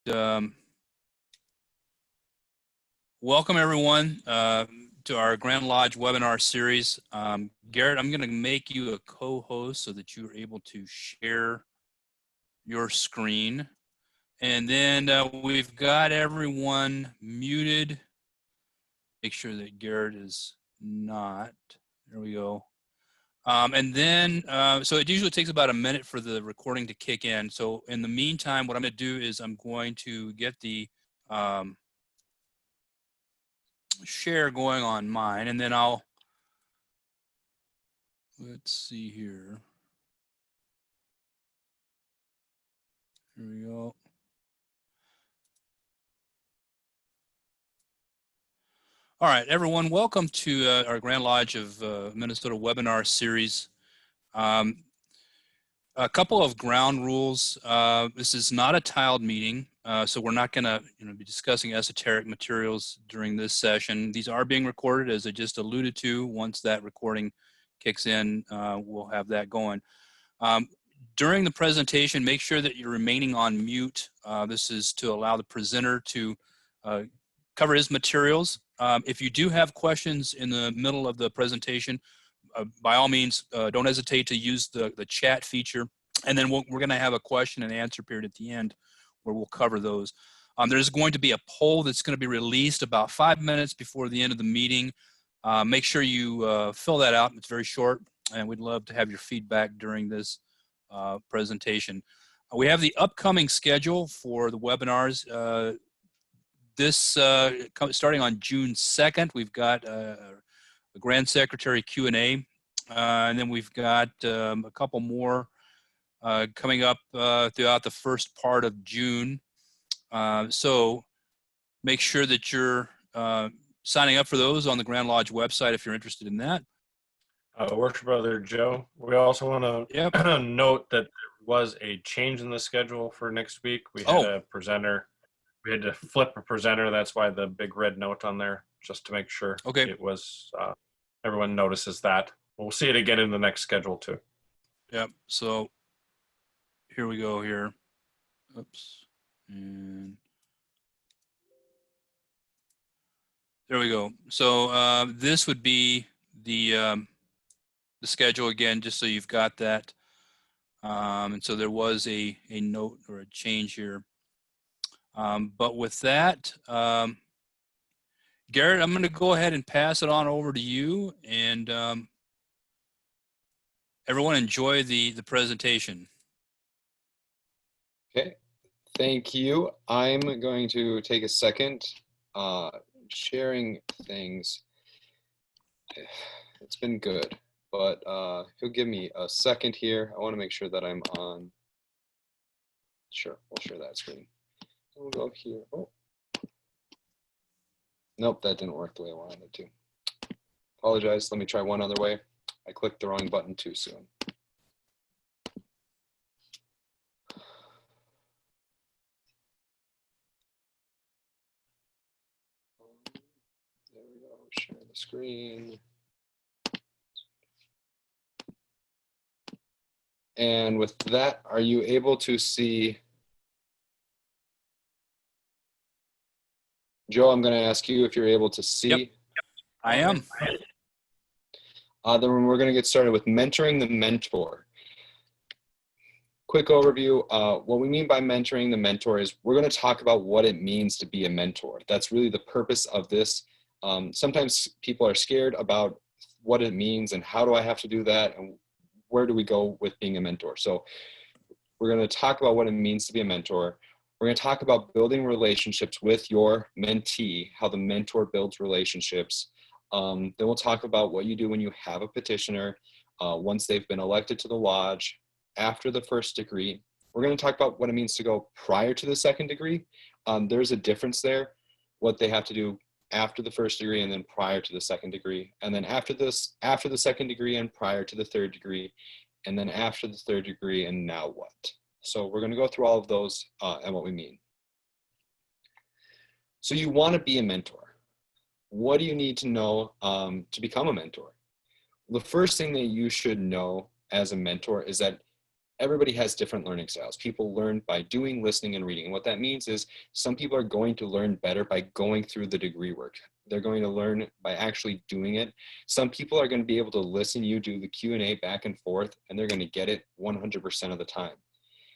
welcome everyone to our Grand Lodge webinar series. Garrett, I'm going to make you a co-host so that you're able to share your screen. And then we've got everyone muted. Make sure that Garrett is not. There we go. And then, so it usually takes about a minute for the recording to kick in. So in the meantime, what I'm going to do is I'm going to get the share going on mine, and then let's see here. Here we go. All right, everyone, welcome to our Grand Lodge of Minnesota webinar series. A couple of ground rules. This is not a tiled meeting, so we're not going to be discussing esoteric materials during this session. These are being recorded, as I just alluded to. Once that recording kicks in, we'll have that going. During the presentation, make sure that you're remaining on mute. This is to allow the presenter to cover his materials. If you do have questions in the middle of the presentation, by all means, don't hesitate to use the chat feature. And then we're going to have a question and answer period at the end where we'll cover those. There's going to be a poll that's going to be released about 5 minutes before the end of the meeting. Make sure you fill that out. It's very short, and we'd love to have your feedback during this presentation. We have the upcoming schedule for the webinars. Starting on June 2nd, we've got a Grand Secretary Q&A, and then we've got a couple more coming up throughout the first part of June. So make sure that you're signing up for those on the Grand Lodge website if you're interested in that. Worship Brother Joe, we also want to note that there was a change in the schedule for next week. We had a presenter. We had to flip a presenter. That's why the big red note on there, just to make sure it was, everyone notices that. We'll see it again in the next schedule too. Yep. So here we go here. Oops. And there we go. So this would be the schedule again, just so you've got that. And so there was a note or a change here. But with that, Garrett, I'm going to go ahead and pass it on over to you, and everyone enjoy the presentation. Okay, thank you. I'm going to take a second sharing things. It's been good, but if you'll give me a second here, I want to make sure that I'm on. Sure, we'll share that screen. We'll go here. Oh. Nope, that didn't work the way I wanted it to. Apologize. Let me try one other way. I clicked the wrong button too soon. There we go. Share the screen. And with that, are you able to see? Joe, I'm going to ask you if you're able to see. Yep. I am. Then we're going to get started with mentoring the mentor. Quick overview. What we mean by mentoring the mentor is we're going to talk about what it means to be a mentor. That's really the purpose of this. Sometimes people are scared about what it means and how do I have to do that and where do we go with being a mentor. So we're going to talk about what it means to be a mentor. We're going to talk about building relationships with your mentee, how the mentor builds relationships. Then we'll talk about what you do when you have a petitioner, once they've been elected to the lodge, after the first degree. We're going to talk about what it means to go prior to the second degree. There's a difference there, what they have to do after the first degree and then prior to the second degree. And then after the second degree and prior to the third degree, and then after the third degree and now what? So we're going to go through all of those and what we mean. So you want to be a mentor. What do you need to know to become a mentor? The first thing that you should know as a mentor is that everybody has different learning styles. People learn by doing, listening, and reading. And what that means is some people are going to learn better by going through the degree work. They're going to learn by actually doing it. Some people are going to be able to listen, you do the Q&A back and forth, and they're going to get it 100% of the time.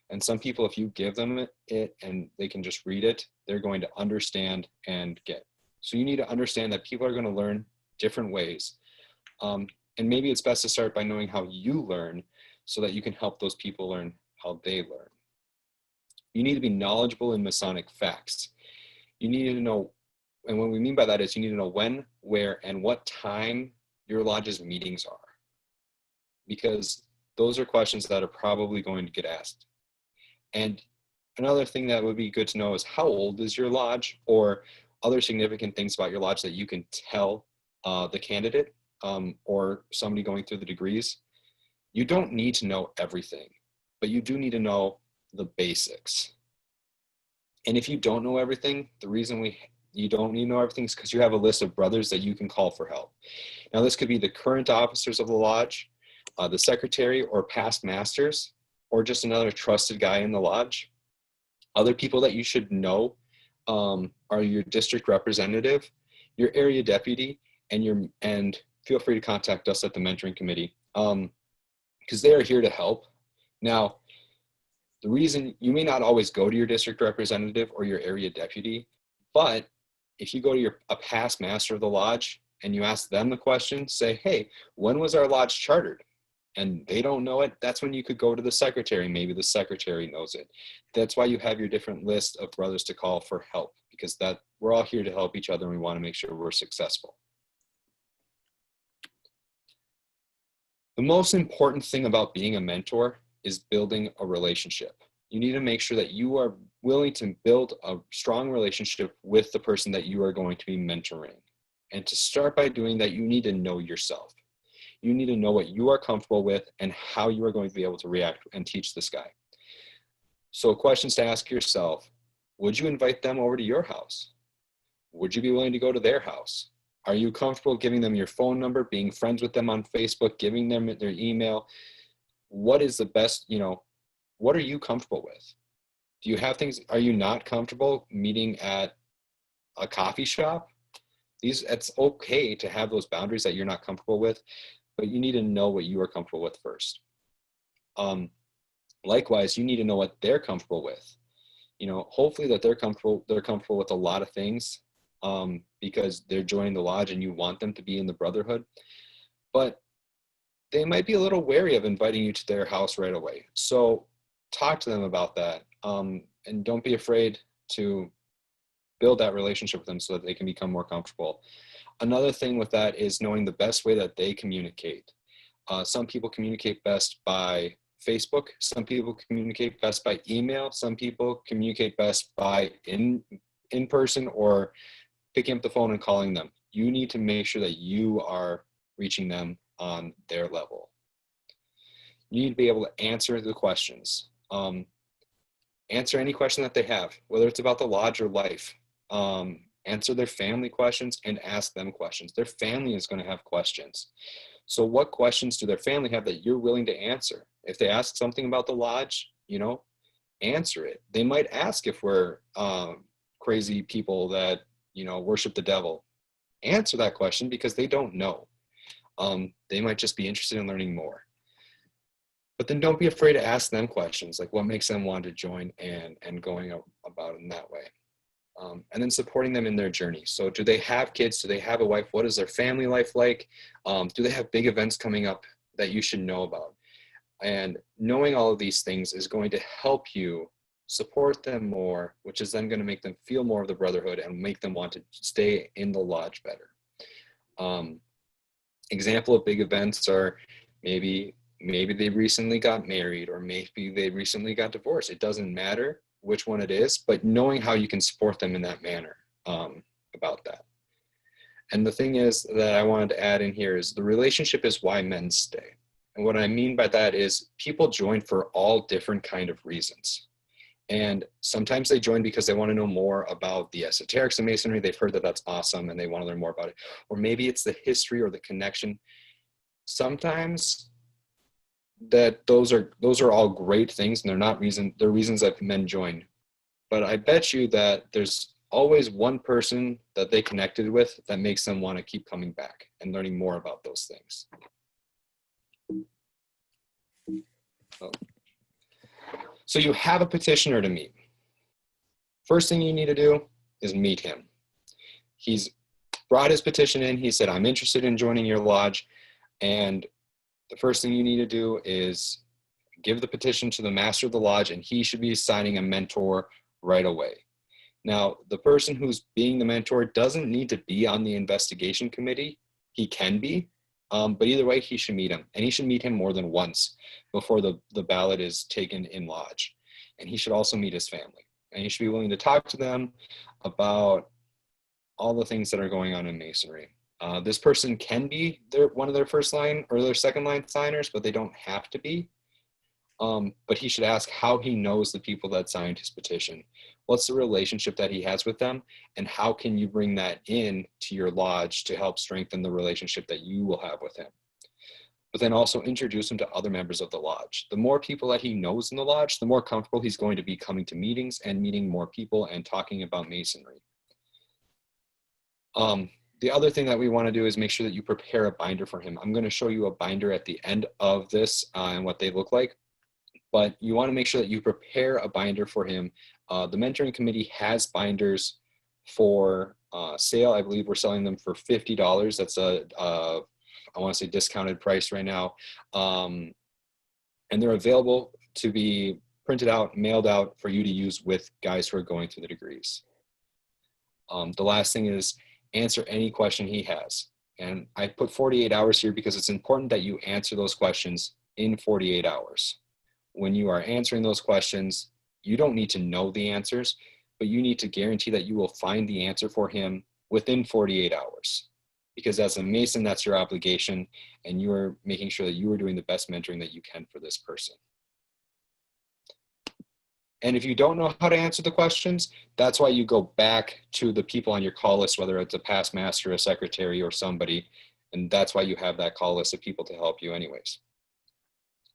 And some people, if you give them it and they can just read it, they're going to understand and get. So you need to understand that people are going to learn different ways. And maybe it's best to start by knowing how you learn so that you can help those people learn how they learn. You need to be knowledgeable in Masonic facts. You need to know, and what we mean by that is you need to know when, where, and what time your lodge's meetings are. Because those are questions that are probably going to get asked. And another thing that would be good to know is how old is your lodge, or other significant things about your lodge that you can tell the candidate or somebody going through the degrees. You don't need to know everything, but you do need to know the basics. And if you don't know everything, the reason you don't need to know everything is because you have a list of brothers that you can call for help. Now, this could be the current officers of the lodge, the secretary, or past masters, or just another trusted guy in the lodge. Other people that you should know are your district representative, your area deputy, and feel free to contact us at the mentoring committee because they are here to help. Now, the reason you may not always go to your district representative or your area deputy, but if you go to a past master of the lodge and you ask them the question, say, hey, when was our lodge chartered? And they don't know it, that's when you could go to the secretary. Maybe the secretary knows it. That's why you have your different list of brothers to call for help, because we're all here to help each other and we want to make sure we're successful. The most important thing about being a mentor is building a relationship. You need to make sure that you are willing to build a strong relationship with the person that you are going to be mentoring. And to start by doing that, you need to know yourself. You need to know what you are comfortable with and how you are going to be able to react and teach this guy. So questions to ask yourself: would you invite them over to your house? Would you be willing to go to their house? Are you comfortable giving them your phone number, being friends with them on Facebook, giving them their email? What is the best, what are you comfortable with? Do you have things, are you not comfortable meeting at a coffee shop? It's okay to have those boundaries that you're not comfortable with, but you need to know what you are comfortable with first. Likewise, you need to know what they're comfortable with. Hopefully that they're comfortable with a lot of things because they're joining the lodge and you want them to be in the brotherhood, but they might be a little wary of inviting you to their house right away. So talk to them about that, and don't be afraid to build that relationship with them so that they can become more comfortable. Another thing with that is knowing the best way that they communicate. Some people communicate best by Facebook. Some people communicate best by email. Some people communicate best by in person or picking up the phone and calling them. You need to make sure that you are reaching them on their level. You need to be able to answer the questions. Answer any question that they have, whether it's about the lodge or life. Answer their family questions and ask them questions. Their family is going to have questions. So what questions do their family have that you're willing to answer? If they ask something about the lodge, answer it. They might ask if we're crazy people that, worship the devil. Answer that question because they don't know. They might just be interested in learning more. But then don't be afraid to ask them questions, like what makes them want to join and going about it in that way. And then supporting them in their journey. So do they have kids? Do they have a wife? What is their family life like? Do they have big events coming up that you should know about? And knowing all of these things is going to help you support them more, which is then going to make them feel more of the brotherhood and make them want to stay in the lodge better. Example of big events are maybe they recently got married, or maybe they recently got divorced. It doesn't matter which one it is, but knowing how you can support them in that manner about that. And the thing is that I wanted to add in here is the relationship is why men stay. And what I mean by that is people join for all different kind of reasons. And sometimes they join because they want to know more about the esoterics of Masonry. They've heard that that's awesome and they want to learn more about it. Or maybe it's the history or the connection. Sometimes that those are all great things, and they're reasons that men join. But I bet you that there's always one person that they connected with that makes them want to keep coming back and learning more about those things. So you have a petitioner to meet. First thing you need to do is meet him. He's brought his petition in. He said, I'm interested in joining your lodge. And the first thing you need to do is give the petition to the master of the lodge, and he should be assigning a mentor right away. Now, the person who's being the mentor doesn't need to be on the investigation committee. He can be, but either way, he should meet him. And he should meet him more than once before the ballot is taken in lodge. And he should also meet his family. And he should be willing to talk to them about all the things that are going on in Masonry. This person can be one of their first line or their second line signers, but they don't have to be. But he should ask how he knows the people that signed his petition. What's the relationship that he has with them? And how can you bring that in to your lodge to help strengthen the relationship that you will have with him? But then also introduce him to other members of the lodge. The more people that he knows in the lodge, the more comfortable he's going to be coming to meetings and meeting more people and talking about Masonry. The other thing that we want to do is make sure that you prepare a binder for him. I'm going to show you a binder at the end of this and what they look like. But you want to make sure that you prepare a binder for him. The mentoring committee has binders for sale. I believe we're selling them for $50. That's I want to say discounted price right now. And they're available to be printed out, mailed out for you to use with guys who are going through the degrees. The last thing is answer any question he has. And I put 48 hours here because it's important that you answer those questions in 48 hours. When you are answering those questions, you don't need to know the answers, but you need to guarantee that you will find the answer for him within 48 hours. Because as a Mason, that's your obligation, and you are making sure that you are doing the best mentoring that you can for this person. And if you don't know how to answer the questions, that's why you go back to the people on your call list, whether it's a past master, a secretary, or somebody, and that's why you have that call list of people to help you anyways.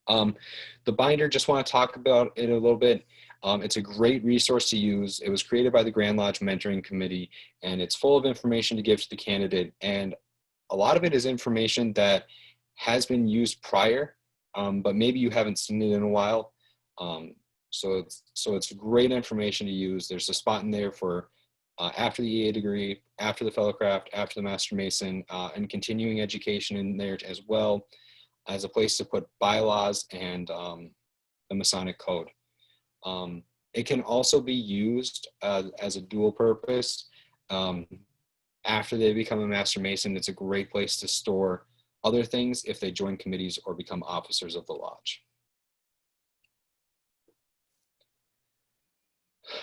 The binder, just want to talk about it a little bit. It's a great resource to use. It was created by the Grand Lodge Mentoring Committee, and it's full of information to give to the candidate. And a lot of it is information that has been used prior, but maybe you haven't seen it in a while. So it's great information to use. There's a spot in there for after the EA degree, after the Fellowcraft, after the Master Mason, and continuing education in there as well, as a place to put bylaws and the Masonic Code. It can also be used as a dual purpose. After they become a Master Mason, it's a great place to store other things if they join committees or become officers of the lodge.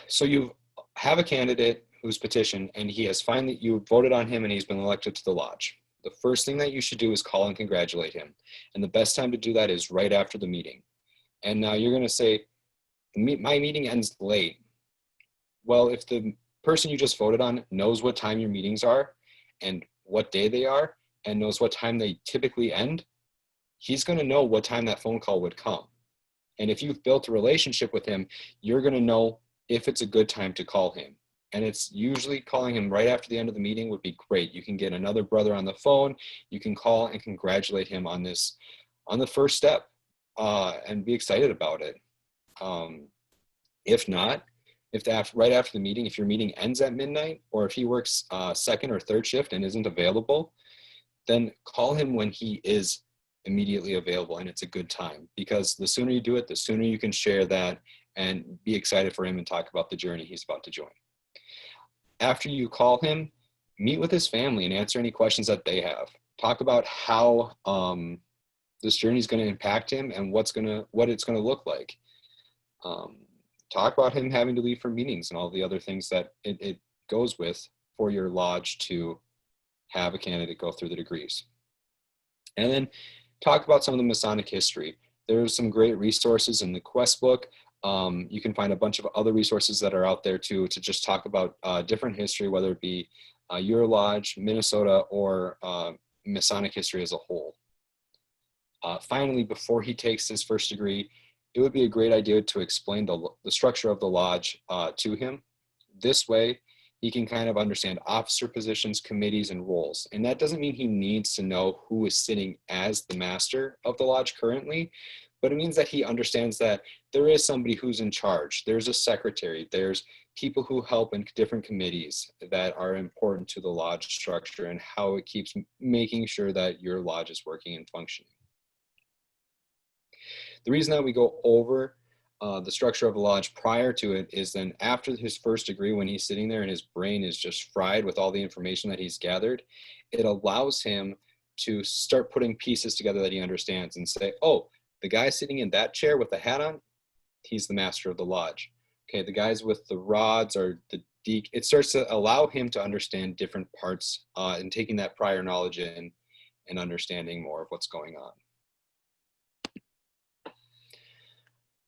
So you have a candidate who's petitioned, and you voted on him and he's been elected to the lodge. The first thing that you should do is call and congratulate him. And the best time to do that is right after the meeting. And now you're going to say, my meeting ends late. Well, if the person you just voted on knows what time your meetings are and what day they are and knows what time they typically end, he's going to know what time that phone call would come. And if you've built a relationship with him, you're going to know if it's a good time to call him. And it's usually calling him right after the end of the meeting would be great. You can get another brother on the phone. You can call and congratulate him on the first step, and be excited about it. If not, right after the meeting, if your meeting ends at midnight, or if he works second or third shift and isn't available, then call him when he is immediately available and it's a good time. Because the sooner you do it, the sooner you can share that and be excited for him and talk about the journey he's about to join. After you call him, meet with his family and answer any questions that they have. Talk about how this journey is going to impact him and what it's going to look like. Talk about him having to leave for meetings and all the other things that it goes with for your lodge to have a candidate go through the degrees. And then talk about some of the Masonic history. There's some great resources in the quest book. You can find a bunch of other resources that are out there too, to just talk about different history, whether it be your lodge, Minnesota, or Masonic history as a whole. Finally, before he takes his first degree, it would be a great idea to explain the structure of the lodge to him. This way, he can kind of understand officer positions, committees, and roles. And that doesn't mean he needs to know who is sitting as the master of the lodge currently, but it means that he understands that there is somebody who's in charge. There's a secretary. There's people who help in different committees that are important to the lodge structure and how it keeps making sure that your lodge is working and functioning. The reason that we go over the structure of a lodge prior to it is then after his first degree, when he's sitting there and his brain is just fried with all the information that he's gathered, it allows him to start putting pieces together that he understands and say, oh, the guy sitting in that chair with the hat on, he's the master of the lodge. Okay, the guys with the rods or the deacon, it starts to allow him to understand different parts and taking that prior knowledge in and understanding more of what's going on.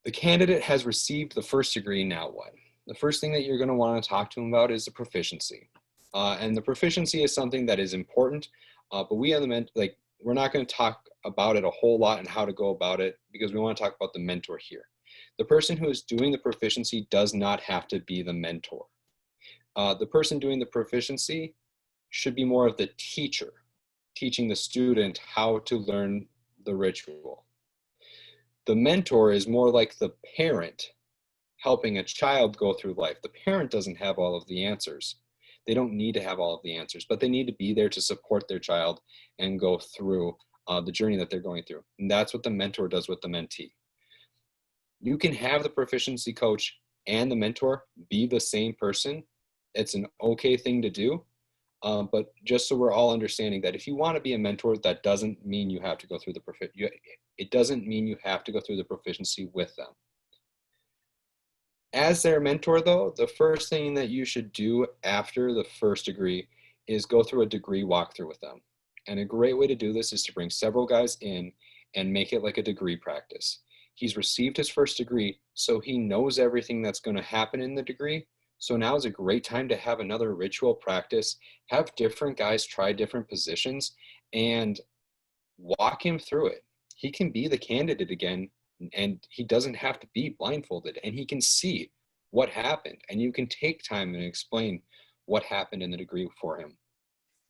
The candidate has received the first degree, now what? The first thing that you're going to want to talk to him about is the proficiency. And the proficiency is something that is important, but we on the we're not going to talk about it a whole lot and how to go about it because we want to talk about the mentor here. The person who is doing the proficiency does not have to be the mentor. The person doing the proficiency should be more of the teacher, teaching the student how to learn the ritual. The mentor is more like the parent helping a child go through life. The parent doesn't have all of the answers. They don't need to have all of the answers, but they need to be there to support their child and go through the journey that they're going through. And that's what the mentor does with the mentee. You can have the proficiency coach and the mentor be the same person. It's an okay thing to do. But just so we're all understanding that if you want to be a mentor, that doesn't mean you have to go through it doesn't mean you have to go through the proficiency with them. As their mentor though, the first thing that you should do after the first degree is go through a degree walkthrough with them. And a great way to do this is to bring several guys in and make it like a degree practice. He's received his first degree, so he knows everything that's going to happen in the degree. So now is a great time to have another ritual practice, have different guys try different positions and walk him through it. He can be the candidate again, and he doesn't have to be blindfolded, and he can see what happened, and you can take time and explain what happened in the degree for him.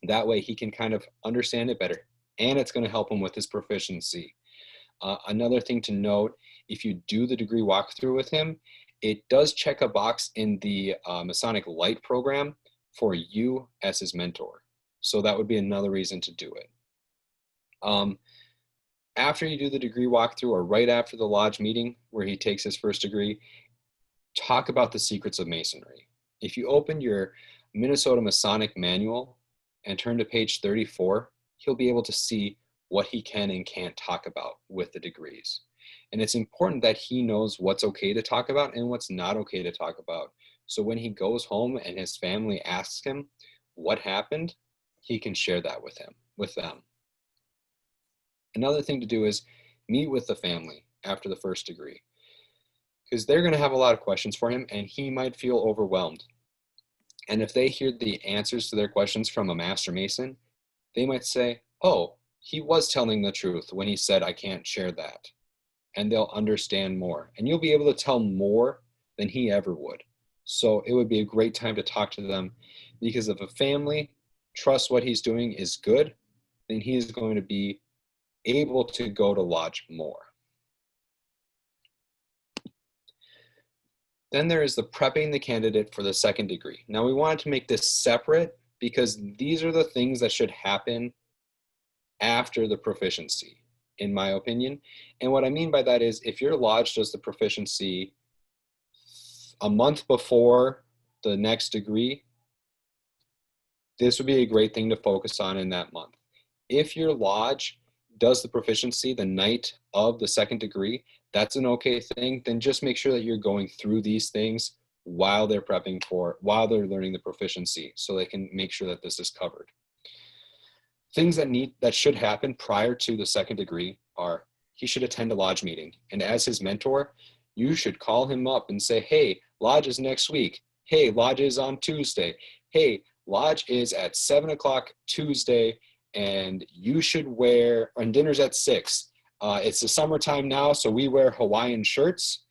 That way he can kind of understand it better, and it's going to help him with his proficiency. Another thing to note, if you do the degree walkthrough with him, it does check a box in the Masonic Light program for you as his mentor. So that would be another reason to do it. After you do the degree walkthrough or right after the lodge meeting where he takes his first degree, talk about the secrets of Masonry. If you open your Minnesota Masonic Manual and turn to page 34, he'll be able to see what he can and can't talk about with the degrees. And it's important that he knows what's okay to talk about and what's not okay to talk about. So when he goes home and his family asks him what happened, he can share that with them. Another thing to do is meet with the family after the first degree, because they're going to have a lot of questions for him and he might feel overwhelmed. And if they hear the answers to their questions from a Master Mason, they might say, oh, he was telling the truth when he said, I can't share that. And they'll understand more. And you'll be able to tell more than he ever would. So it would be a great time to talk to them, because if a family trusts what he's doing is good, then he's going to be able to go to lodge more. Then there is the prepping the candidate for the second degree. Now we wanted to make this separate because these are the things that should happen after the proficiency, in my opinion. And what I mean by that is if your lodge does the proficiency a month before the next degree, this would be a great thing to focus on in that month. If your lodge does the proficiency the night of the second degree, that's an okay thing. Then just make sure that you're going through these things while they're learning the proficiency, so they can make sure that this is covered. Things that should happen prior to the second degree are he should attend a lodge meeting. And as his mentor, you should call him up and say, hey, lodge is next week. Hey, lodge is on Tuesday. Hey, lodge is at 7 o'clock Tuesday, and you should and dinner's at 6. It's the summertime now, so we wear Hawaiian shirts.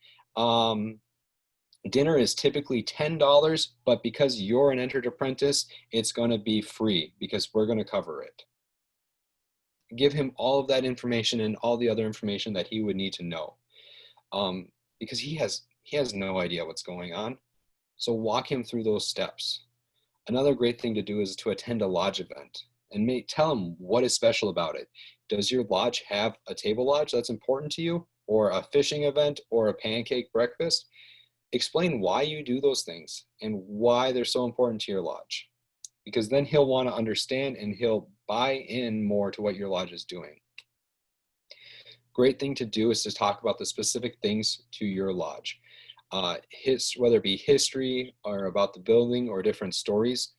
Dinner is typically $10, but because you're an entered apprentice, it's going to be free because we're going to cover it. Give him all of that information and all the other information that he would need to know, because he has no idea what's going on. So walk him through those steps. Another great thing to do is to attend a lodge event and tell him what is special about it. Does your lodge have a table lodge that's important to you, or a fishing event, or a pancake breakfast? Explain why you do those things and why they're so important to your lodge, because then he'll want to understand and he'll buy in more to what your lodge is doing. Great thing to do is to talk about the specific things to your lodge, whether it be history or about the building or different stories.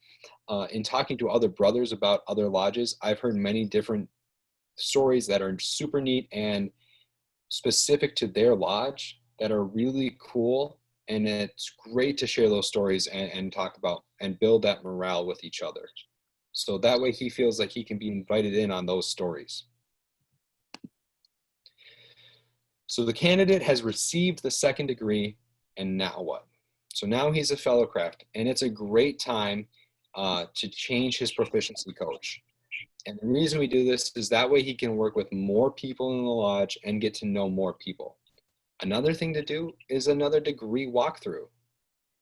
In talking to other brothers about other lodges, I've heard many different stories that are super neat and specific to their lodge that are really cool. And it's great to share those stories and talk about and build that morale with each other. So that way he feels like he can be invited in on those stories. So the candidate has received the second degree, and now what? So now he's a fellow craft, and it's a great time to change his proficiency coach. And the reason we do this is that way he can work with more people in the lodge and get to know more people. Another thing to do is another degree walkthrough,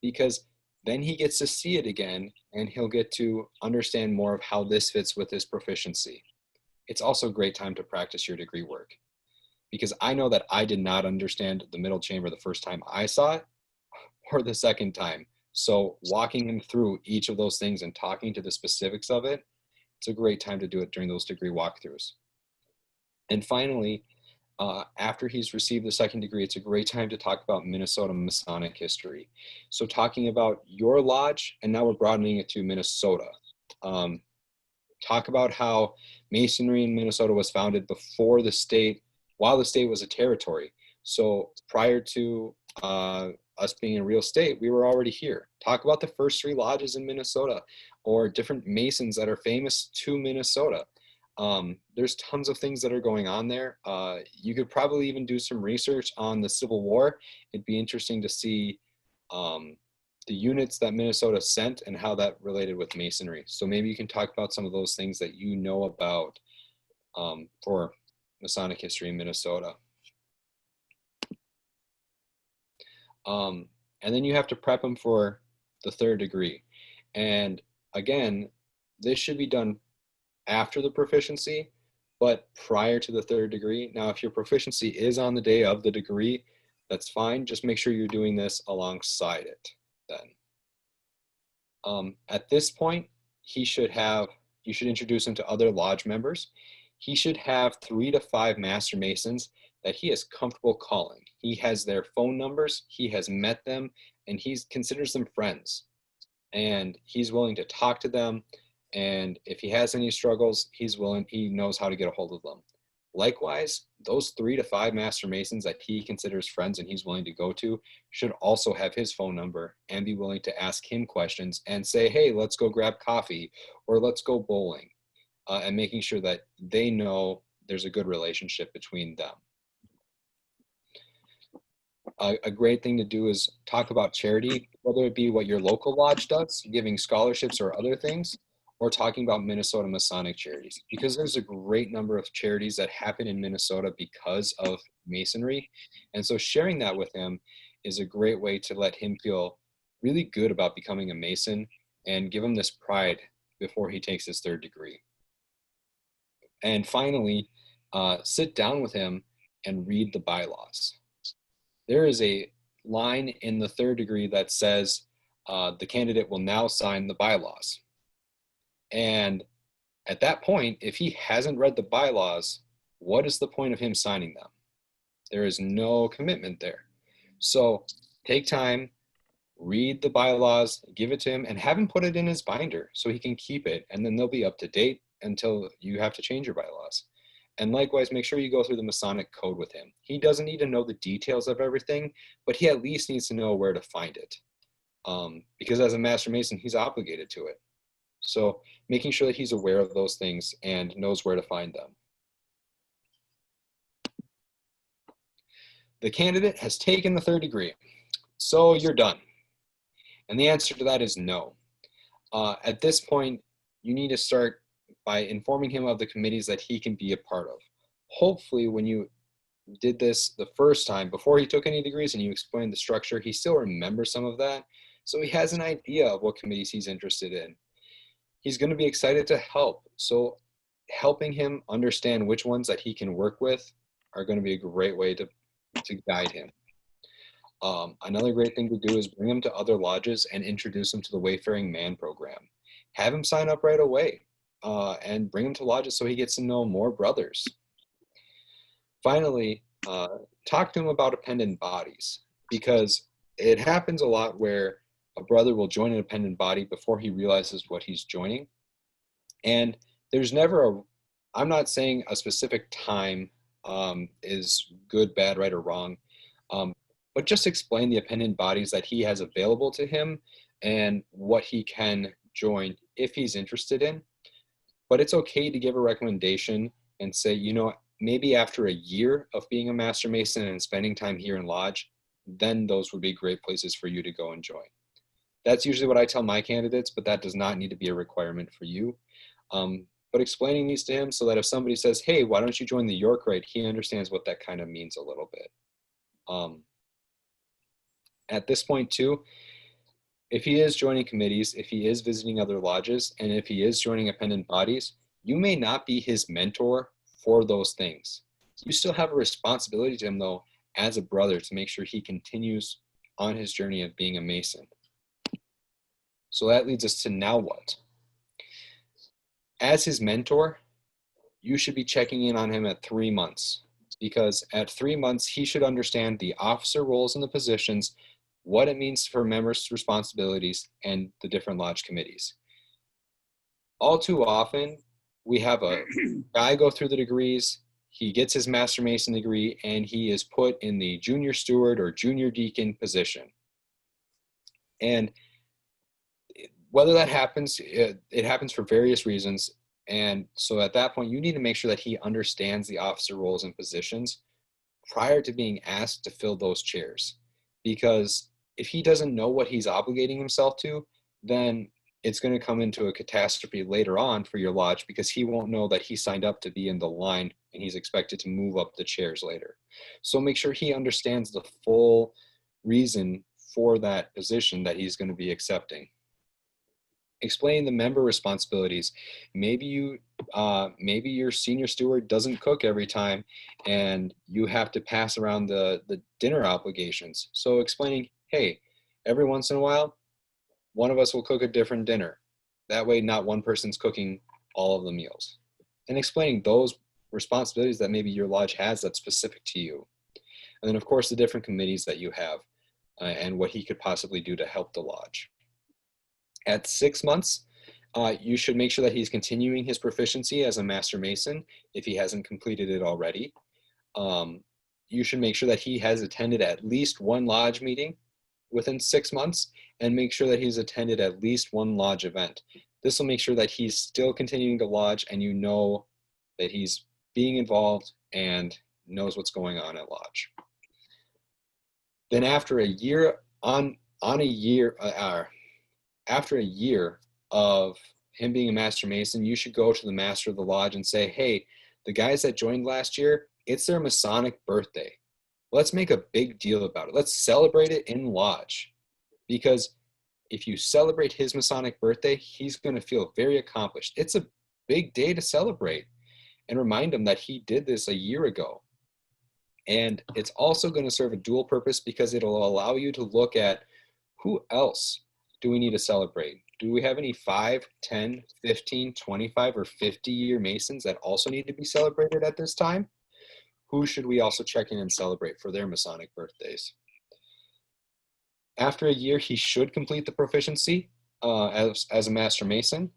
because then he gets to see it again and he'll get to understand more of how this fits with his proficiency. It's also a great time to practice your degree work, because I know that I did not understand the middle chamber the first time I saw it or the second time. So walking him through each of those things and talking to the specifics of it, it's a great time to do it during those degree walkthroughs. And finally, after he's received the second degree, it's a great time to talk about Minnesota Masonic history. So talking about your lodge, and now we're broadening it to Minnesota. Talk about how Masonry in Minnesota was founded before the state, while the state was a territory. So prior to us being a real state, we were already here. Talk about the first 3 lodges in Minnesota, or different Masons that are famous to Minnesota. There's tons of things that are going on there. You could probably even do some research on the Civil War. It'd be interesting to see the units that Minnesota sent and how that related with Masonry. So maybe you can talk about some of those things that you know about for Masonic history in Minnesota. And then you have to prep them for the third degree. And again, this should be done after the proficiency, but prior to the third degree. Now, if your proficiency is on the day of the degree, that's fine. Just make sure you're doing this alongside it then. At this point, you should introduce him to other lodge members. He should have 3 to 5 Master Masons that he is comfortable calling. He has their phone numbers, he has met them, and he considers them friends. And he's willing to talk to them. And if he has any struggles, he knows how to get a hold of them. Likewise, those 3 to 5 Master Masons that he considers friends and he's willing to go to should also have his phone number and be willing to ask him questions and say, hey, let's go grab coffee or let's go bowling, and making sure that they know there's a good relationship between them. A great thing to do is talk about charity, whether it be what your local lodge does, giving scholarships or other things, or talking about Minnesota Masonic charities, because there's a great number of charities that happen in Minnesota because of Masonry. And so sharing that with him is a great way to let him feel really good about becoming a Mason and give him this pride before he takes his third degree. And finally, sit down with him and read the bylaws. There is a line in the third degree that says the candidate will now sign the bylaws. And at that point, if he hasn't read the bylaws, what is the point of him signing them? There is no commitment there. So take time, read the bylaws, give it to him, and have him put it in his binder so he can keep it, and then they'll be up to date until you have to change your bylaws. And likewise, make sure you go through the Masonic code with him. He doesn't need to know the details of everything, but he at least needs to know where to find it. Because as a Master Mason, he's obligated to it. So making sure that he's aware of those things and knows where to find them. the candidate has taken the third degree, so you're done. And the answer to that is no. At this point, you need to start by informing him of the committees that he can be a part of. Hopefully, when you did this the first time, before he took any degrees and you explained the structure, he still remembers some of that. So he has an idea of what committees he's interested in. He's going to be excited to help. So helping him understand which ones that he can work with are going to be a great way to guide him. Another great thing to do is bring him to other lodges and introduce him to the Wayfaring Man program. Have him sign up right away and bring him to lodges so he gets to know more brothers. Finally, talk to him about appendant bodies, because it happens a lot where a brother will join an appendant body before he realizes what he's joining. And there's never I'm not saying a specific time is good, bad, right, or wrong, but just explain the appendant bodies that he has available to him and what he can join if he's interested in. But it's okay to give a recommendation and say, you know, maybe after a year of being a Master Mason and spending time here in Lodge, then those would be great places for you to go and join. That's usually what I tell my candidates, but that does not need to be a requirement for you. But explaining these to him so that if somebody says, hey, why don't you join the York Rite, he understands what that kind of means a little bit. At this point too, if he is joining committees, if he is visiting other lodges, and if he is joining appendant bodies, you may not be his mentor for those things. You still have a responsibility to him, though, as a brother, to make sure he continues on his journey of being a Mason. So that leads us to now what? As his mentor, you should be checking in on him at 3 months, because at 3 months, he should understand the officer roles and the positions, what it means for members' responsibilities, and the different lodge committees. All too often, we have a guy go through the degrees, he gets his Master Mason degree, and he is put in the junior steward or junior deacon position. And whether that happens, it happens for various reasons. And so at that point, you need to make sure that he understands the officer roles and positions prior to being asked to fill those chairs. Because if he doesn't know what he's obligating himself to, then it's going to come into a catastrophe later on for your lodge, because he won't know that he signed up to be in the line and he's expected to move up the chairs later. So make sure he understands the full reason for that position that he's going to be accepting. Explain the member responsibilities. Maybe your senior steward doesn't cook every time and you have to pass around the dinner obligations. So explaining, hey, every once in a while, one of us will cook a different dinner. That way, not one person's cooking all of the meals. And explaining those responsibilities that maybe your lodge has that's specific to you. And then, of course, the different committees that you have and what he could possibly do to help the lodge. At 6 months, you should make sure that he's continuing his proficiency as a Master Mason if he hasn't completed it already. You should make sure that he has attended at least one lodge meeting within 6 months, and make sure that he's attended at least one lodge event. This will make sure that he's still continuing to lodge and you know that he's being involved and knows what's going on at lodge. Then after a year after a year of him being a Master Mason, you should go to the Master of the Lodge and say, hey, the guys that joined last year, it's their Masonic birthday. Let's make a big deal about it. Let's celebrate it in Lodge. Because if you celebrate his Masonic birthday, he's going to feel very accomplished. It's a big day to celebrate, and remind him that he did this a year ago. And it's also going to serve a dual purpose, because it'll allow you to look at who else do we need to celebrate. Do we have any 5, 10, 15, 25, or 50-year Masons that also need to be celebrated at this time? Who should we also check in and celebrate for their Masonic birthdays? After a year, he should complete the proficiency as a Master Mason.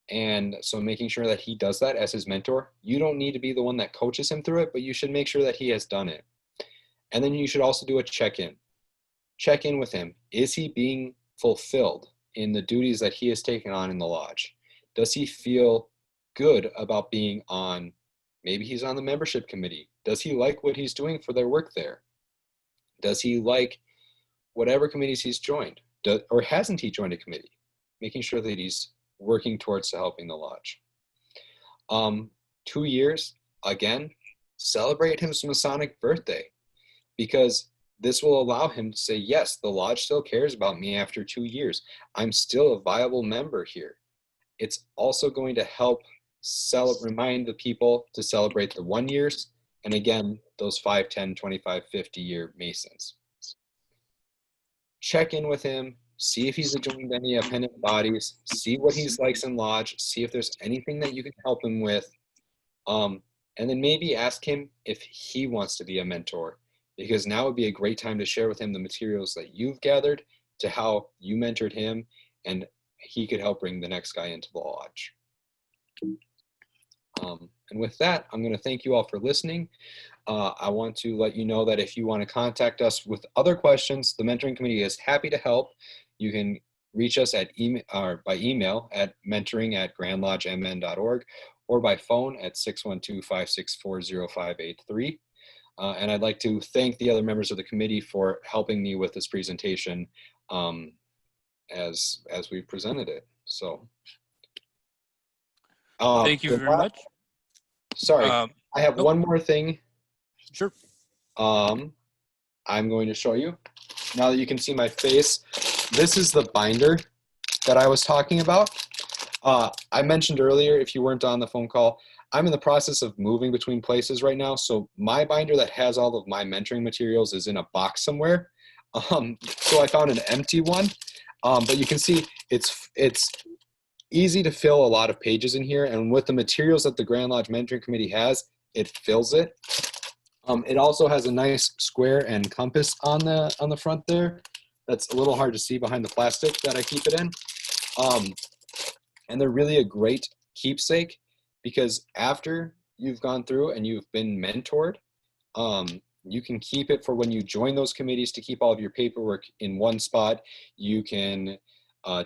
And so making sure that he does that as his mentor. You don't need to be the one that coaches him through it, but you should make sure that he has done it. And then you should also do a check-in. Check in with him. Is he being fulfilled in the duties that he has taken on in the lodge? Does he feel good about being on, maybe he's on the membership committee? Does he like what he's doing for their work there? Does he like whatever committees he's joined? Or hasn't he joined a committee? Making sure that he's working towards helping the lodge. 2 years, again, celebrate his Masonic birthday, because this will allow him to say, yes, the lodge still cares about me after 2 years. I'm still a viable member here. It's also going to help remind the people to celebrate the 1 years, and again, those 5, 10, 25, 50-year Masons. Check in with him, see if he's joined any appendant bodies, see what he likes in lodge, see if there's anything that you can help him with, and then maybe ask him if he wants to be a mentor, because now would be a great time to share with him the materials that you've gathered to how you mentored him, and he could help bring the next guy into the lodge. And with that, I'm going to thank you all for listening. I want to let you know that if you want to contact us with other questions, the mentoring committee is happy to help. You can reach us at by email at mentoring@grandlodgemn.org or by phone at 612-564-0583. And I'd like to thank the other members of the committee for helping me with this presentation as we presented it. So thank you very much. Sorry, I have one more thing. Sure. I'm going to show you. Now that you can see my face, this is the binder that I was talking about. I mentioned earlier, if you weren't on the phone call, I'm in the process of moving between places right now. So my binder that has all of my mentoring materials is in a box somewhere. So I found an empty one, but you can see it's easy to fill a lot of pages in here. And with the materials that the Grand Lodge Mentoring Committee has, it fills it. It also has a nice square and compass on the front there. That's a little hard to see behind the plastic that I keep it in. And they're really a great keepsake, because after you've gone through and you've been mentored, you can keep it for when you join those committees to keep all of your paperwork in one spot. You can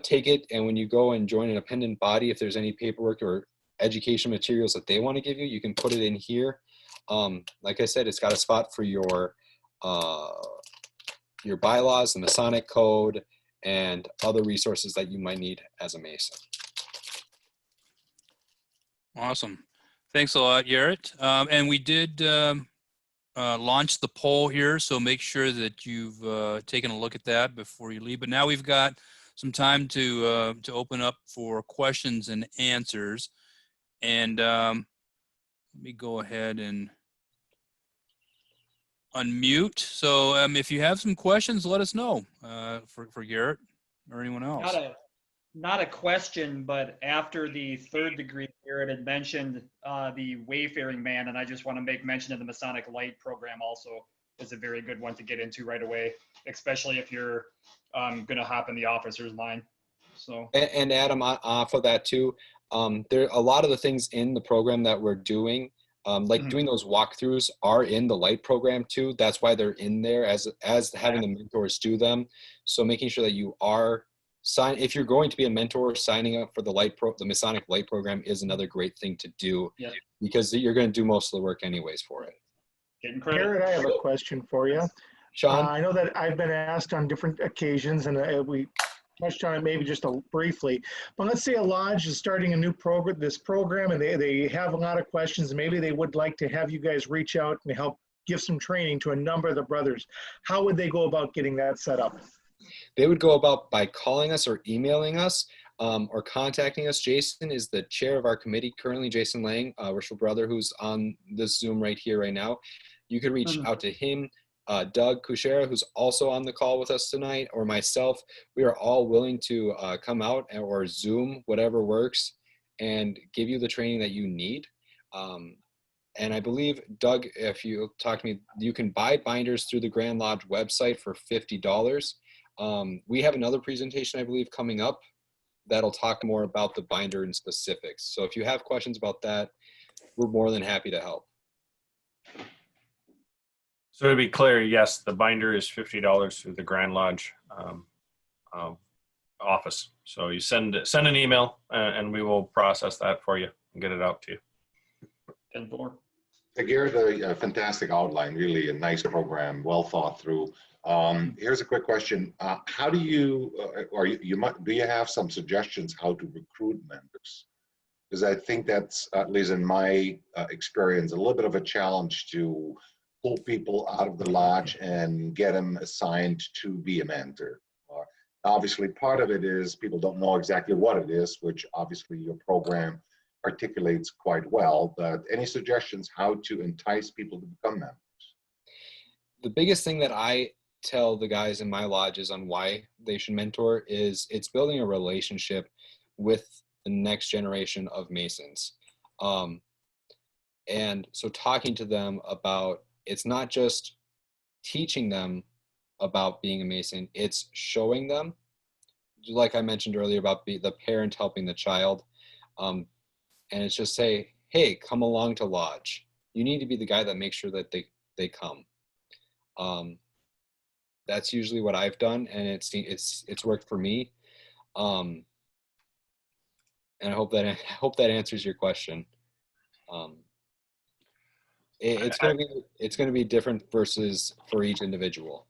take it, and when you go and join an appendant body, if there's any paperwork or education materials that they want to give you, you can put it in here. Like I said, it's got a spot for your bylaws, the Masonic Code, and other resources that you might need as a Mason. Awesome. Thanks a lot, Garrett. And we did launch the poll here, so make sure that you've taken a look at that before you leave. But now we've got some time to open up for questions and answers. And let me go ahead and unmute. So if you have some questions, let us know for Garrett or anyone else. Not a question, but after the third degree, Garrett had mentioned the wayfaring man, and I just want to make mention of the Masonic Light program also is a very good one to get into right away, especially if you're going to hop in the officer's line. So. And Adam, off of that too, there are a lot of the things in the program that we're doing, like doing those walkthroughs, are in the Light program too. That's why they're in there as having the mentors do them. So making sure that you are if you're going to be a mentor, signing up for the Masonic Light program is another great thing to do, because you're going to do most of the work anyways for it. Garrett, I have a question for you. Sean? I know that I've been asked on different occasions, and we touched on it maybe just briefly, but let's say a lodge is starting a new program, and they have a lot of questions, and maybe they would like to have you guys reach out and help give some training to a number of the brothers. How would they go about getting that set up? They would go about by calling us or emailing us, or contacting us. Jason is the chair of our committee currently, Jason Lang, worshipful brother who's on this Zoom right here, right now. You could reach out to him, Doug Kushera, who's also on the call with us tonight, or myself. We are all willing to come out or Zoom, whatever works, and give you the training that you need. And I believe, Doug, if you talk to me, you can buy binders through the Grand Lodge website for $50. We have another presentation, I believe, coming up that'll talk more about the binder in specifics. So if you have questions about that, we're more than happy to help. So to be clear, yes, the binder is $50 through the Grand Lodge office. So you send an email and we will process that for you and get it out to you. 10-4. Garrett, a fantastic outline, really a nice program, well thought through. Here's a quick question. How do you, or do you have some suggestions how to recruit mentors? Because I think that's, at least in my experience, a little bit of a challenge to pull people out of the lodge and get them assigned to be a mentor. Obviously, part of it is people don't know exactly what it is, which obviously your program articulates quite well. But any suggestions how to entice people to become mentors? The biggest thing that I tell the guys in my lodges on why they should mentor is it's building a relationship with the next generation of Masons. And so talking to them about, it's not just teaching them about being a Mason, it's showing them, like I mentioned earlier about the parent helping the child. And it's just say, hey, come along to lodge. You need to be the guy that makes sure that they come. That's usually what I've done, and it's worked for me. And I hope that answers your question. It's going to be different for each individual.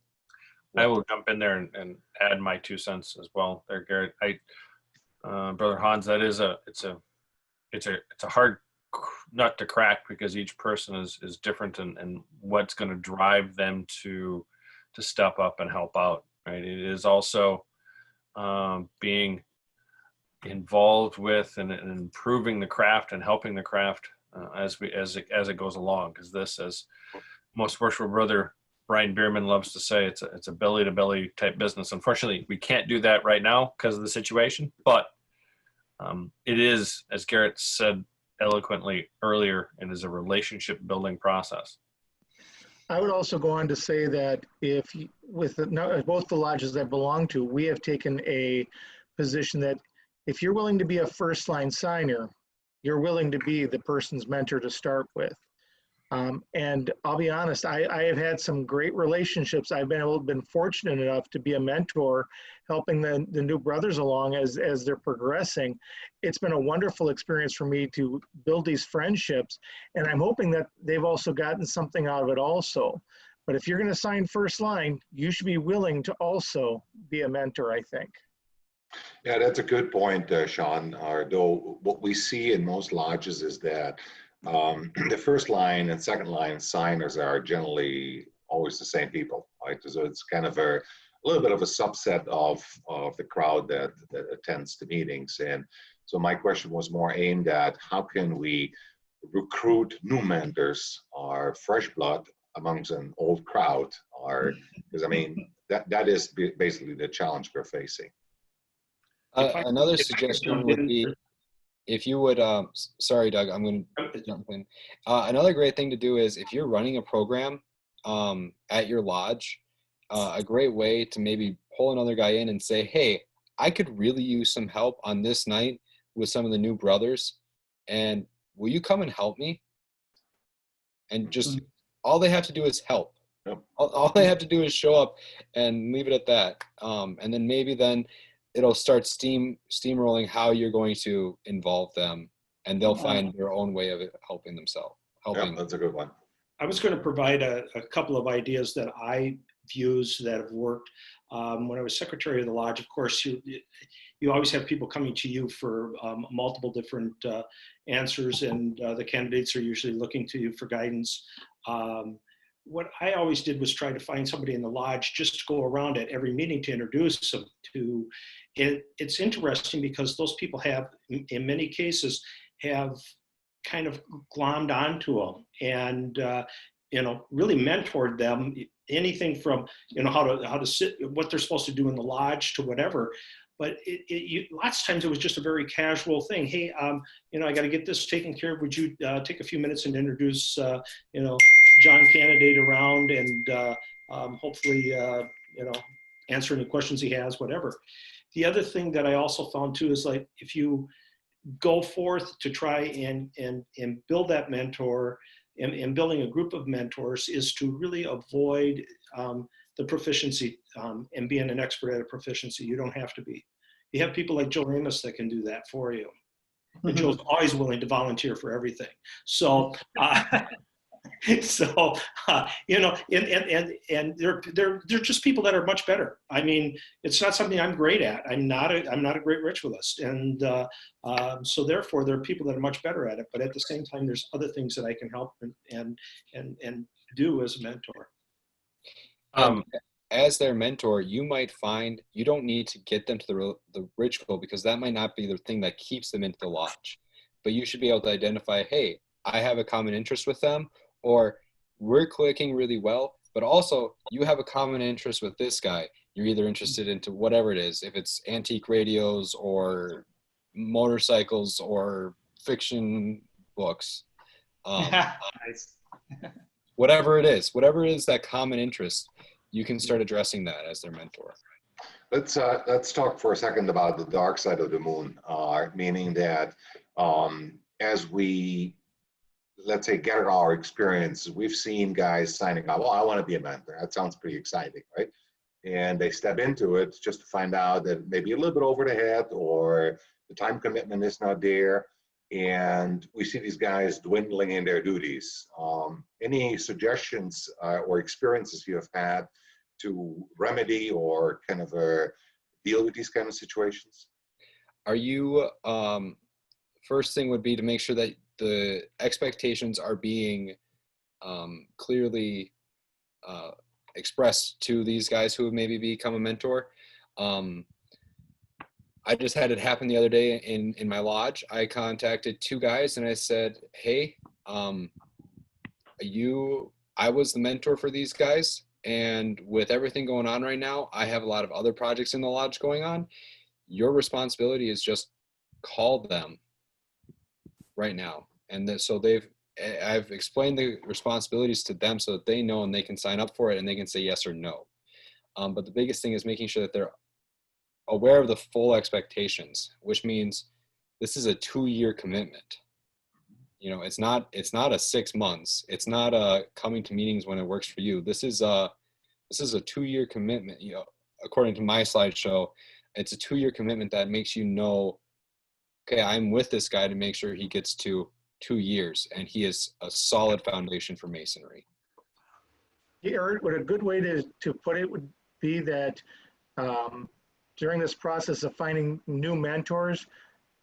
I will jump in there and add my 2 cents as well there, Garrett. Brother Hans, it's a hard nut to crack because each person is different and what's going to drive them to step up and help out, right? It is also being involved with and improving the craft and helping the craft as it goes along. Because this, as most worshipful brother Brian Bierman loves to say, it's a belly to belly type business. Unfortunately, we can't do that right now because of the situation, but it is, as Garrett said eloquently earlier, it is a relationship building process. I would also go on to say that both the lodges I belong to, we have taken a position that if you're willing to be a first line signer, you're willing to be the person's mentor to start with. And I'll be honest, I have had some great relationships. I've been fortunate enough to be a mentor, helping the new brothers along as they're progressing. It's been a wonderful experience for me to build these friendships, and I'm hoping that they've also gotten something out of it also. But if you're going to sign first line, you should be willing to also be a mentor, I think. Yeah, that's a good point, Sean. Though what we see in most lodges is that the first line and second line signers are generally always the same people, right? So it's kind of a little bit of a subset of the crowd that attends the meetings. And so my question was more aimed at how can we recruit new mentors or fresh blood amongst an old crowd, or because I mean that is basically the challenge we're facing. Another suggestion would be, if you would, sorry, Doug, I'm going to jump in. Another great thing to do is if you're running a program at your lodge, a great way to maybe pull another guy in and say, hey, I could really use some help on this night with some of the new brothers. And will you come and help me? And just all they have to do is help. Yep. All they have to do is show up and leave it at that. And then maybe it'll start steamrolling how you're going to involve them, and they'll find their own way of helping themselves. Yeah, that's a good one. I was going to provide a couple of ideas that I've used that have worked. When I was secretary of the lodge, of course, you always have people coming to you for multiple different answers, and the candidates are usually looking to you for guidance. What I always did was try to find somebody in the lodge just to go around at every meeting to introduce them to. It's interesting because those people have, in many cases, have kind of glommed onto them and, really mentored them. Anything from, how to sit, what they're supposed to do in the lodge to whatever. But lots of times it was just a very casual thing. Hey, I got to get this taken care of. Would you take a few minutes and introduce, John Candidate around and hopefully, answer any questions he has, whatever. The other thing that I also found too is like if you go forth to try and build that mentor and building a group of mentors is to really avoid the proficiency and being an expert at a proficiency. You don't have to be. You have people like Joe Amos that can do that for you. And Joe's always willing to volunteer for everything. So So, and they're just people that are much better. I mean, it's not something I'm great at. I'm not a great ritualist, and so therefore there are people that are much better at it. But at the same time, there's other things that I can help and do as a mentor. As their mentor, you might find you don't need to get them to the ritual, because that might not be the thing that keeps them into the lodge. But you should be able to identify, hey, I have a common interest with them, or we're clicking really well, but also you have a common interest with this guy. You're either interested into whatever it is, if it's antique radios or motorcycles or fiction books. Nice. Whatever it is that common interest, you can start addressing that as their mentor. Let's talk for a second about the dark side of the moon, meaning that as we, let's say, get our experiences, we've seen guys signing up, well, I want to be a mentor. That sounds pretty exciting, right? And they step into it just to find out that maybe a little bit over the head, or the time commitment is not there. And we see these guys dwindling in their duties. Any suggestions or experiences you have had to remedy or kind of deal with these kind of situations? Are you, first thing would be to make sure that the expectations are being clearly expressed to these guys who have maybe become a mentor. I just had it happen the other day in my lodge. I contacted two guys and I said, hey, I was the mentor for these guys. And with everything going on right now, I have a lot of other projects in the lodge going on. Your responsibility is just call them right now. And so I've explained the responsibilities to them so that they know and they can sign up for it and they can say yes or no. But the biggest thing is making sure that they're aware of the full expectations, which means this is a 2-year commitment. You know, it's not a 6 months. It's not a coming to meetings when it works for you. This is a 2-year commitment. You know, according to my slideshow, it's a 2-year commitment that makes you know, okay, I'm with this guy to make sure he gets to 2 years and he is a solid foundation for masonry. Yeah, Eric, what a good way to put it would be that during this process of finding new mentors,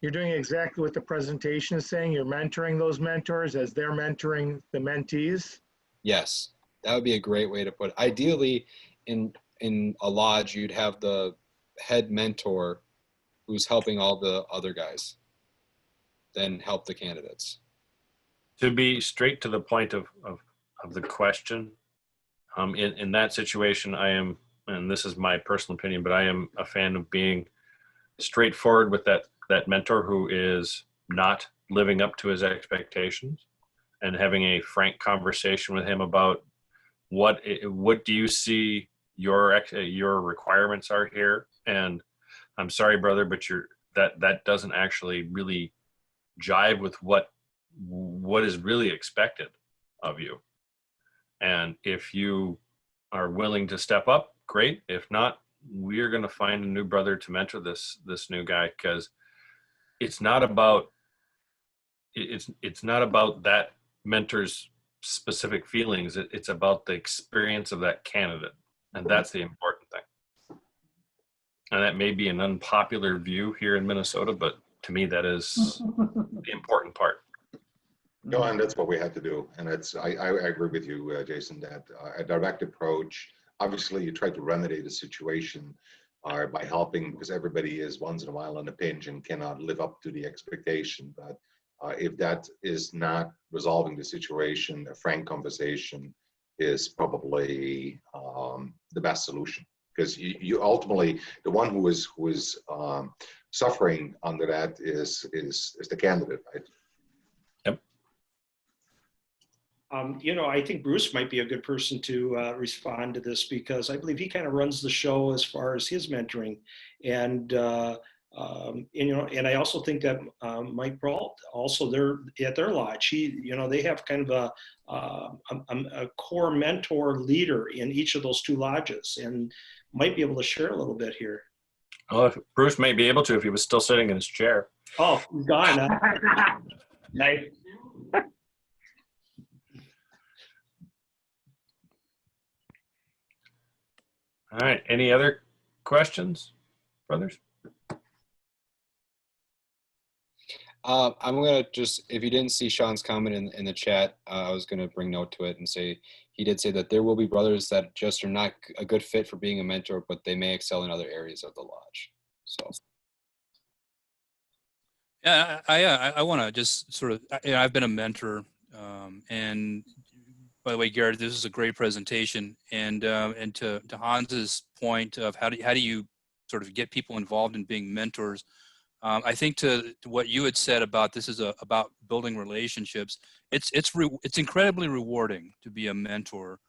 you're doing exactly what the presentation is saying. You're mentoring those mentors as they're mentoring the mentees. Yes, that would be a great way to put it. Ideally, in a lodge, you'd have the head mentor who's helping all the other guys, then help the candidates. To be straight to the point of the question, in that situation, I am, and this is my personal opinion, but I am a fan of being straightforward with that mentor who is not living up to his expectations, and having a frank conversation with him about what do you see your requirements are here, and I'm sorry, brother, but that doesn't actually really jive with what is really expected of you. And if you are willing to step up, great. If not, we're going to find a new brother to mentor this new guy, because it's not about that mentor's specific feelings. It's about the experience of that candidate, and that's the important thing. And that may be an unpopular view here in Minnesota, but to me, that is the important part. No, and that's what we had to do. And I agree with you, Jason, that a direct approach, obviously you try to remedy the situation by helping, because everybody is once in a while on a pinch and cannot live up to the expectation. But if that is not resolving the situation, a frank conversation is probably the best solution. Because you ultimately, the one who is suffering under that is the candidate, right? Yep. I think Bruce might be a good person to respond to this, because I believe he kind of runs the show as far as his mentoring, and I also think that Mike Brault, also they're at their lodge. They have kind of a core mentor leader in each of those two lodges, and might be able to share a little bit here. Well, Bruce may be able to if he was still sitting in his chair. Oh, he's gone. Nice. All right. Any other questions, brothers? I'm gonna just, if you didn't see Sean's comment in the chat, I was gonna bring note to it and say, he did say that there will be brothers that just are not a good fit for being a mentor, but they may excel in other areas of the lodge. So. Yeah, I want to just sort of, I've been a mentor, and by the way, Garrett, this is a great presentation, and to Hans's point of how do you sort of get people involved in being mentors. I think to what you had said about this is about building relationships. It's incredibly rewarding to be a mentor,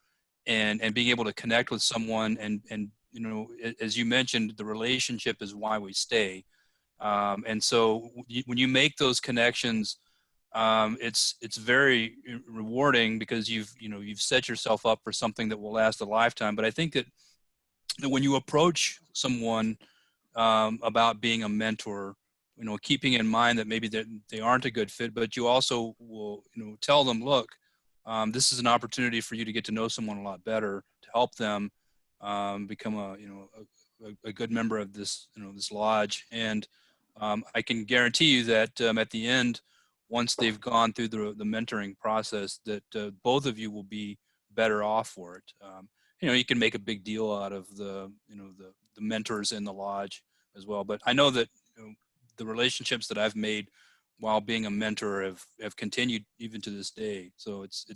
and being able to connect with someone, and you know, as you mentioned, the relationship is why we stay. And so when you make those connections, it's very rewarding because you've set yourself up for something that will last a lifetime. But I think that when you approach someone about being a mentor, you know, keeping in mind that maybe they aren't a good fit, but you also will, you know, tell them, look, this is an opportunity for you to get to know someone a lot better, to help them become a good member of this, you know, this lodge. And I can guarantee you that at the end, once they've gone through the mentoring process, that both of you will be better off for it. You know, you can make a big deal out of the mentors in the lodge as well. But I know that, you know, the relationships that I've made while being a mentor have continued even to this day. So it's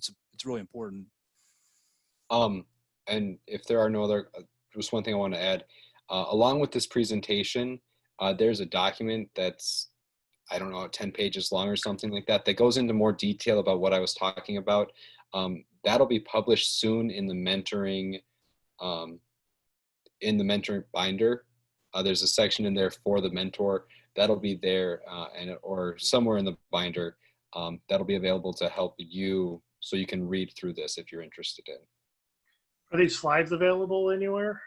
really important. And if there are no other, just one thing I want to add, along with this presentation, there's a document that's, I don't know, 10 pages long or something like that, that goes into more detail about what I was talking about. That'll be published soon in the mentoring binder. There's a section in there for the mentor. That'll be there, or somewhere in the binder. That'll be available to help you, so you can read through this if you're interested in. Are these slides available anywhere?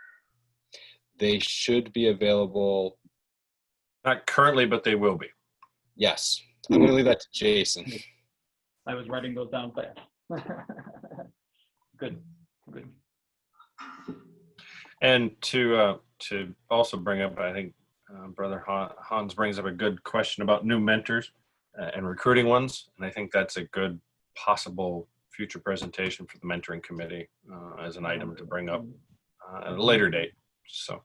They should be available. Not currently, but they will be. Yes. I'm going to leave that to Jason. I was writing those down fast. Good. And to also bring up, I think Brother Hans brings up a good question about new mentors and recruiting ones. And I think that's a good possible future presentation for the mentoring committee as an item to bring up at a later date. So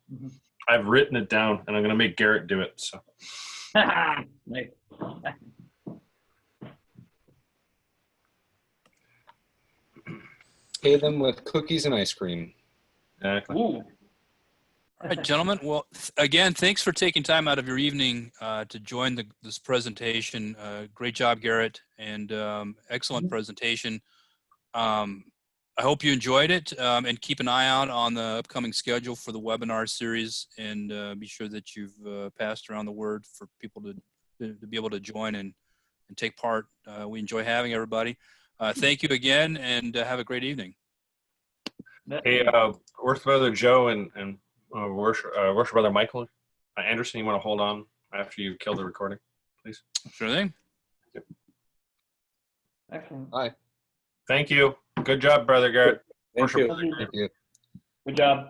I've written it down, and I'm going to make Garrett do it. So. Nice. Pay them with cookies and ice cream. Exactly. Ooh. All right, gentlemen. Well, again, thanks for taking time out of your evening to join this presentation. Great job, Garrett, and excellent presentation. I hope you enjoyed it, and keep an eye out on the upcoming schedule for the webinar series, and be sure that you've passed around the word for people to be able to join and take part. We enjoy having everybody. Thank you again, and have a great evening. Hey, Worship Brother Joe and Worship Brother Michael Anderson, you want to hold on after you kill the recording, please? Sure thing. Excellent. Bye. Thank you. Good job, Brother Garrett. Thank you. Worship. Thank you. Good job.